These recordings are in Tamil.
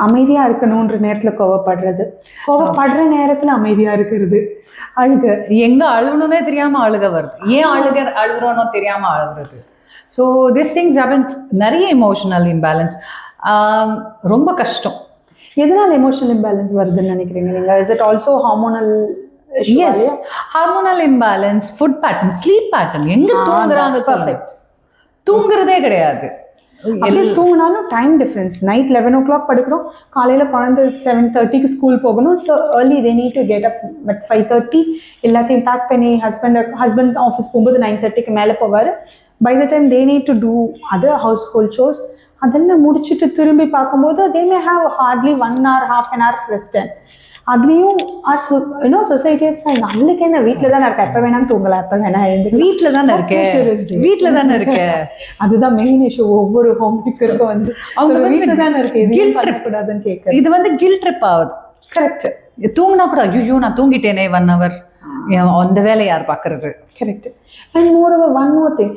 அமைதியாக இருக்கணுன்ற நேரத்தில் கோவப்படுறது, கோவப்படுற நேரத்தில் அமைதியாக இருக்கிறது, அழுக. எங்கே அழுகணுன்னே தெரியாமல் அழுக வருது, ஏன் அழுகுறோன்னு தெரியாமல் அழுகுறது. So this things happens. நிறைய எமோஷனல் இம்பேலன்ஸ், ரொம்ப கஷ்டம். எதனால் எமோஷனல் இம்பேலன்ஸ் வருதுன்னு நினைக்கிறீங்க நீங்கள்? Is it also hormonal? Yes, hormonal imbalance, food pattern, sleep pattern. எங்கே தூங்குறாங்க? பர்ஃபெக்ட். தூங்குறதே கிடையாது. தூங்கினாலும் டைம் டிஃப்ரென்ஸ். நைட் 11 o'clock படுக்கிறோம், காலையில் குழந்தை 7:30க்கு ஸ்கூல் போகணும். So early they need to get up but 5:30 எல்லாத்தையும் பேக் பண்ணி ஹஸ்பண்ட் ஆஃபீஸ் போகும்போது 9:30க்கு மேலே போவார். By the time they need to do other household ஷோஸ். அதெல்லாம் முடிச்சுட்டு திரும்பி பார்க்கும்போது they may have hardly 1 hour, half an hour rest. அதுலேயும் சொசைட்டிஸ் அவளுக்கு என்ன வீட்டில் தானே இருக்கா, எப்போ வேணாலும் தூங்கலாம், எப்போ வேணா எழுந்து வீட்டில் தானே இருக்கேன், வீட்டில் தானே இருக்கேன். அதுதான் மெயின் இஷ்யூ. ஒவ்வொரு ஹோம் மேக்கருக்கும் வந்து அவங்க வீட்டில் தானே இருக்கு, கில்ட் பண்ணக்கூடாதுன்னு கேட்க. இது வந்து கில்ட் ட்ரிப் ஆகுது. கரெக்ட். தூங்கினா கூட ஐயோ நான் தூங்கிட்டேனே 1 hour, அந்த வேலை யார் பார்க்கறது? Correct. And moreover one more thing,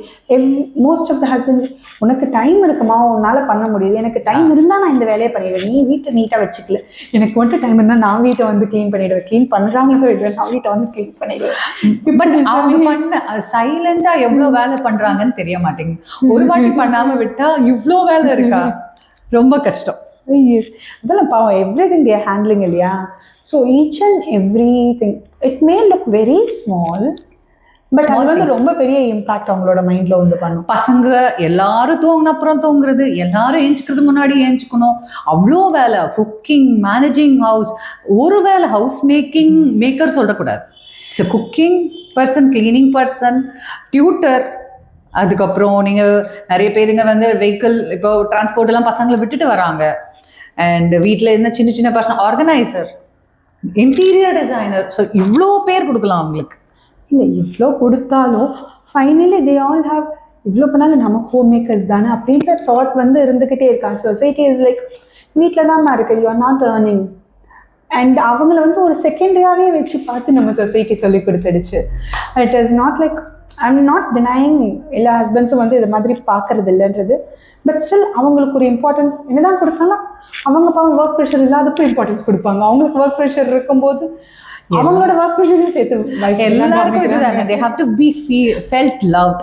most of the husband, உனக்கு டைம் இருக்குமா, உன்னால் பண்ண முடியுது, எனக்கு டைம் இருந்தால் நான் இந்த வேலையை பண்ணிடுவேன், நீ வீட்டை நீட்டாக வச்சுக்கல, எனக்கு வந்துட்டு டைம் இருந்தால் நான் வீட்டை வந்து க்ளீன் பண்ணிவிடுவேன், க்ளீன் பண்ணுறாங்களோ இல்லை நான் வீட்டை வந்து க்ளீன் பண்ணிடுவேன். பட் அவங்க பண்ண சைலண்டாக எவ்வளோ வேலை பண்ணுறாங்கன்னு தெரிய மாட்டேங்குது. ஒரு வாட்டி பண்ணாமல் விட்டால் இவ்வளோ வேலை இருக்கா, ரொம்ப கஷ்டம். அதெல்லாம் பாவம், எவ்ரி திங் தேர் ஹேண்ட்லிங் இல்லையா. So each and every thing it may look very small, but அது வந்து ரொம்ப பெரிய இம்பாக்ட் அவங்களோட மைண்ட்ல வந்து பண்ணும். பசங்க எல்லாரும் தூங்கின அப்புறம் தூங்குறது, எல்லாரும் ஏஞ்சிக்கிறது முன்னாடி ஏஞ்சிக்கணும், அவ்வளோ வேலை. குக்கிங், மேனேஜிங் ஹவுஸ், ஒரு வேலை ஹவுஸ் மேக்கர் சொல்லக்கூடாது. It's a cooking person, cleaning person, tutor. அதுக்கப்புறம் நீங்கள் நிறைய பேருங்க வந்து வெஹிக்கிள், இப்போ டிரான்ஸ்போர்ட் எல்லாம் பசங்களை விட்டுட்டு வராங்க. அண்ட் வீட்டில் இருந்த சின்ன சின்ன person, organiser, interior designer. So இவ்வளோ பேர் கொடுக்கலாம் அவங்களுக்கு. இல்லை இவ்வளோ கொடுத்தாலும் ஃபைனலி தே ஆல் ஹாவ், இவ்வளோ பண்ணாலும் நம்ம ஹோம் மேக்கர்ஸ் தானே அப்படின்ற தாட் வந்து இருந்துக்கிட்டே இருக்காங்க. சொசைட்டி இஸ் லைக் வீட்டில் தான்மா இருக்கு, you are not earning. And அவங்கள வந்து ஒரு செகண்டரியாகவே வச்சு பார்த்து நம்ம சொசைட்டி சொல்லி கொடுத்துடுச்சு. It is not like, I am not denying எல்லா ஹஸ்பண்ட்ஸும் வந்து இது மாதிரி பார்க்கறது இல்லைன்றது. பட் ஸ்டில் அவங்களுக்கு ஒரு இம்பார்ட்டன்ஸ் என்னதான் கொடுத்தாலும் அவங்க ஒர்க் ப்ரெஷர் இல்லாதப்போ இம்பார்ட்டன்ஸ் கொடுப்பாங்க. அவங்களுக்கு ஒர்க் ப்ரெஷர் இருக்கும்போது அவங்களோட ஒர்க் ப்ரெஷரையும் சேர்த்து எல்லாருக்கும் இதுதானே. they have to be felt loved.